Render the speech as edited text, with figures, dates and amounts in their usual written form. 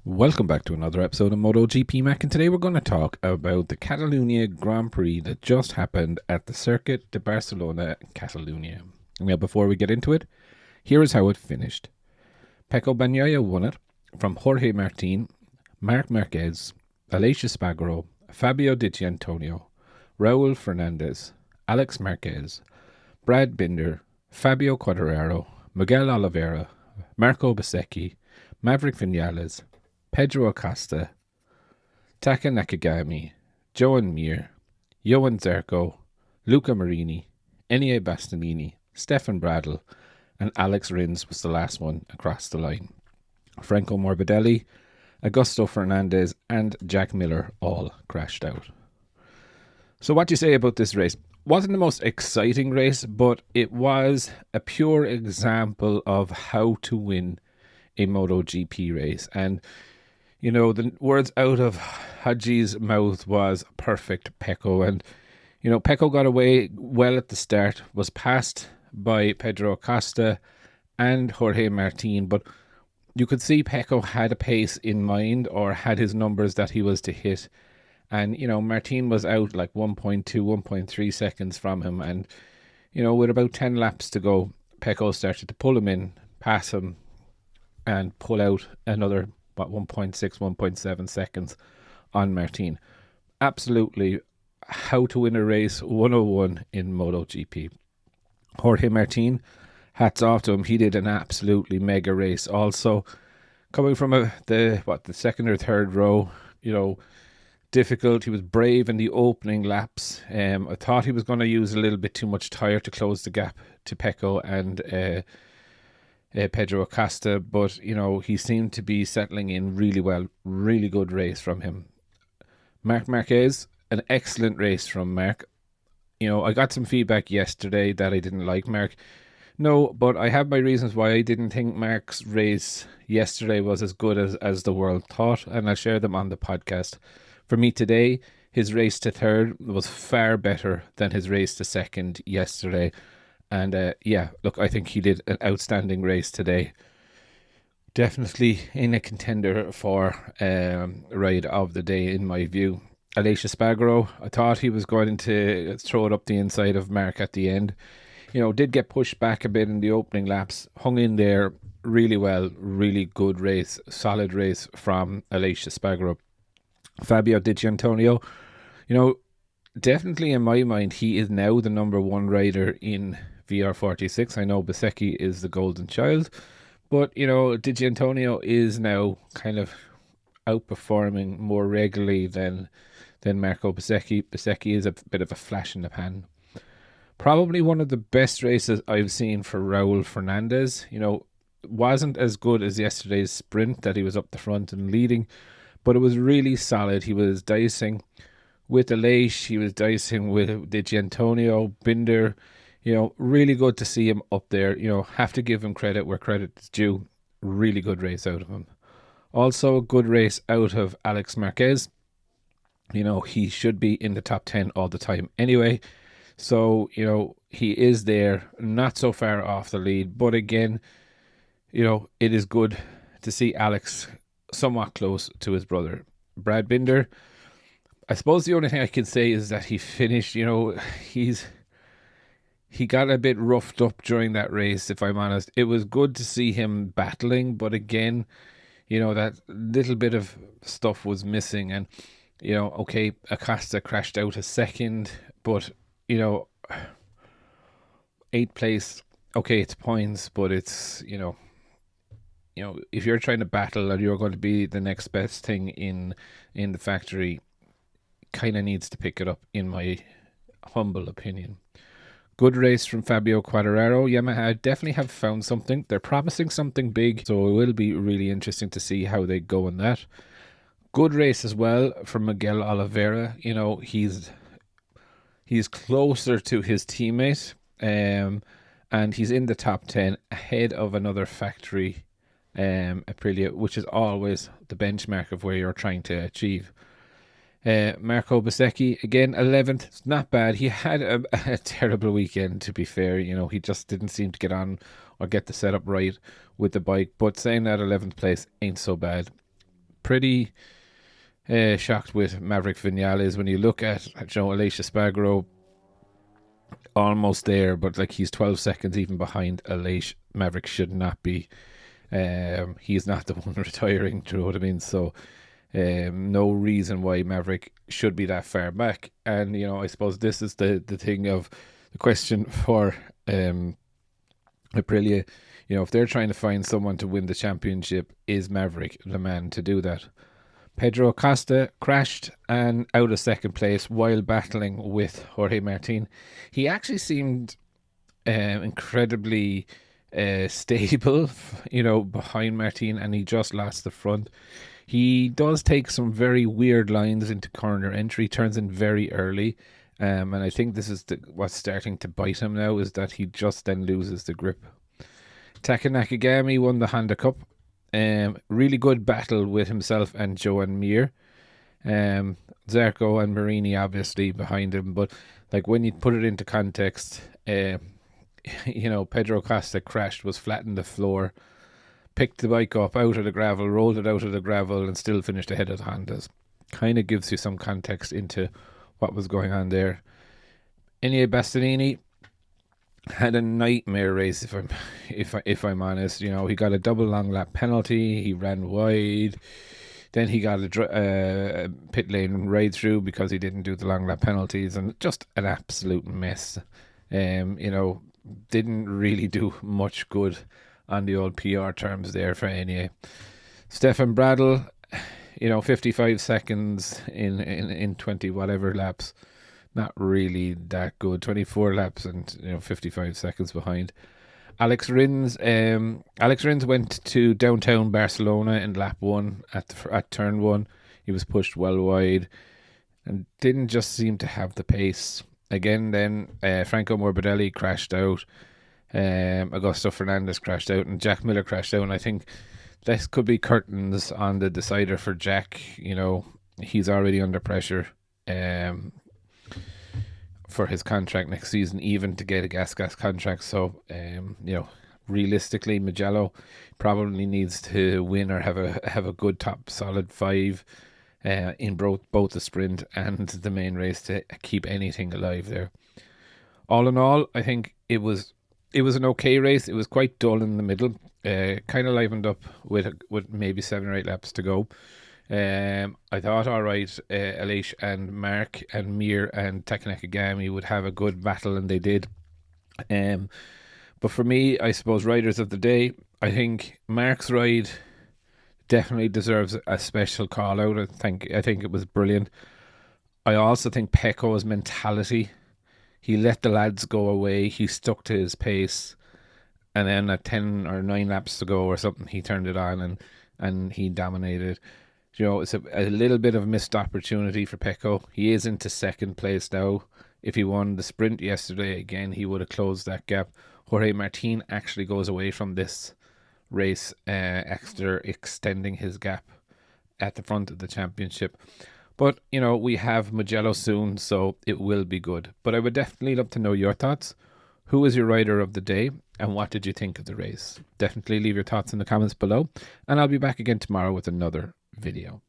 Welcome back to another episode of MotoGP Mac, and today we're going to talk about the Catalunya Grand Prix that just happened at the Circuit de Barcelona, Catalunya. Now, before we get into it, here is how it finished. Pecco Bagnaia won it from Jorge Martin, Marc Marquez, Aleix Espargaro, Fabio Di Giannantonio, Raul Fernandez, Alex Marquez, Brad Binder, Fabio Quartararo, Miguel Oliveira, Marco Bezzecchi, Maverick Vinales, Pedro Acosta, Taka Nakagami, Joan Mir, Johan Zarco, Luca Marini, Enier Bastianini, Stefan Bradl, and Alex Rins was the last one across the line. Franco Morbidelli, Augusto Fernandez, and Jack Miller all crashed out. So what do you say about this race? Wasn't the most exciting race, but it was a pure example of how to win a MotoGP race. And you know, the words out of Haji's mouth was perfect Pecco. And, you know, Pecco got away well at the start, was passed by Pedro Acosta and Jorge Martin. But you could see Pecco had a pace in mind or had his numbers that he was to hit. And, you know, Martin was out like 1.2, 1.3 seconds from him. And, you know, with about 10 laps to go, Pecco started to pull him in, pass him, and pull out another 1.6, 1.7 seconds on Martin. Absolutely how to win a race 101 in MotoGP. Jorge Martin, hats off to him. He did an absolutely mega race. Also, coming from the second or third row, you know, difficult. He was brave in the opening laps. I thought he was going to use a little bit too much tyre to close the gap to Pecco and Pedro Acosta, but you know, he seemed to be settling in really well. Really good race from him. Marc Marquez, an excellent race from Marc. You know, I got some feedback yesterday that I didn't like Marc. No, but I have my reasons why I didn't think Marc's race yesterday was as good as the world thought, and I'll share them on the podcast. For me today, his race to third was far better than his race to second yesterday. And yeah, look, I think he did an outstanding race today. Definitely in a contender for ride of the day, in my view. Aleix Espargaro, I thought he was going to throw it up the inside of Marc at the end. You know, did get pushed back a bit in the opening laps. Hung in there really well. Really good race. Solid race from Aleix Espargaro. Fabio Di Giannantonio, you know, definitely in my mind, he is now the number one rider in VR46. I know Bezzecchi is the golden child, but you know, Di Giannantonio is now kind of outperforming more regularly than Marco Bezzecchi. Bezzecchi is a bit of a flash in the pan. Probably one of the best races I've seen for Raul Fernandez. You know, wasn't as good as yesterday's sprint that he was up the front and leading, but it was really solid. He was dicing with Aleix, he was dicing with Di Giannantonio, Binder. You know, really good to see him up there. You know, have to give him credit where credit is due. Really good race out of him. Also, a good race out of Alex Marquez. You know, he should be in the top 10 all the time anyway. So, you know, he is there, not so far off the lead. But again, you know, it is good to see Alex somewhat close to his brother. Brad Binder, I suppose the only thing I can say is that he finished, you know, he got a bit roughed up during that race, if I'm honest. It was good to see him battling, but again, you know, that little bit of stuff was missing. And, you know, okay, Acosta crashed out a second, but, you know, 8th place, okay, it's points, but it's, you know, if you're trying to battle and you're going to be the next best thing in the factory, kind of needs to pick it up, in my humble opinion. Good race from Fabio Quartararo. Yamaha definitely have found something. They're promising something big, so it will be really interesting to see how they go in that. Good race as well from Miguel Oliveira. You know, he's closer to his teammate, and he's in the top 10 ahead of another factory Aprilia, which is always the benchmark of where you're trying to achieve. Marco Bezzecchi, again, 11th. It's not bad. He had a terrible weekend, to be fair. You know, he just didn't seem to get on or get the setup right with the bike. But saying that, 11th place ain't so bad. pretty shocked with Maverick Vinales. When you look at Alicia Spargaro, almost there, but like he's 12 seconds even behind Alicia. Maverick should not be. He's not the one retiring, do you know what I mean? So no reason why Maverick should be that far back. And I suppose this is the thing of the question for Aprilia. If they're trying to find someone to win the championship, is Maverick the man to do that? Pedro Acosta crashed and out of second place while battling with Jorge Martin. He actually seemed incredibly stable, behind Martin, and he just lost the front. He does take some very weird lines into corner entry, turns in very early, and I think this is what's starting to bite him now, is that he just then loses the grip. Taka Nakagami won the Honda Cup. Really good battle with himself and Joan Mir. Zarco and Marini obviously behind him, but like when you put it into context, Pedro Costa crashed, was flat in the floor, picked the bike up out of the gravel, rolled it out of the gravel, and still finished ahead of the Hondas. Kind of gives you some context into what was going on there. Enea Bastianini had a nightmare race, if I'm honest. He got a double long lap penalty. He ran wide. Then he got a pit lane ride through because he didn't do the long lap penalties, and just an absolute mess. Didn't really do much good on the old PR terms there for Enea. Stefan Bradl, 55 seconds in 20 whatever laps. Not really that good. 24 laps and 55 seconds behind. Alex Rins went to downtown Barcelona in lap 1 at turn 1. He was pushed well wide and didn't just seem to have the pace. Again, then Franco Morbidelli crashed out. Augusto Fernandez crashed out, and Jack Miller crashed out. And I think this could be curtains on the decider for Jack. He's already under pressure for his contract next season, even to get a gas contract. So, realistically, Mugello probably needs to win or have a good top solid 5 in both the sprint and the main race to keep anything alive there. All in all, I think it was an okay race. It was quite dull in the middle. Kind of livened up with maybe 7 or 8 laps to go. I thought, all right, Alish and Mark and Mir and Taka Nakagami would have a good battle, and they did. But for me, I suppose riders of the day, I think Mark's ride definitely deserves a special call out. I think it was brilliant. I also think Pecco's mentality. He let the lads go away. He stuck to his pace, and then at 10 or 9 laps to go or something, he turned it on and he dominated. It's a little bit of a missed opportunity for Pecco. He is into second place now. If he won the sprint yesterday again, he would have closed that gap. Jorge Martin actually goes away from this race after extending his gap at the front of the championship. But, we have Mugello soon, so it will be good. But I would definitely love to know your thoughts. Who was your rider of the day, and what did you think of the race? Definitely leave your thoughts in the comments below, and I'll be back again tomorrow with another video.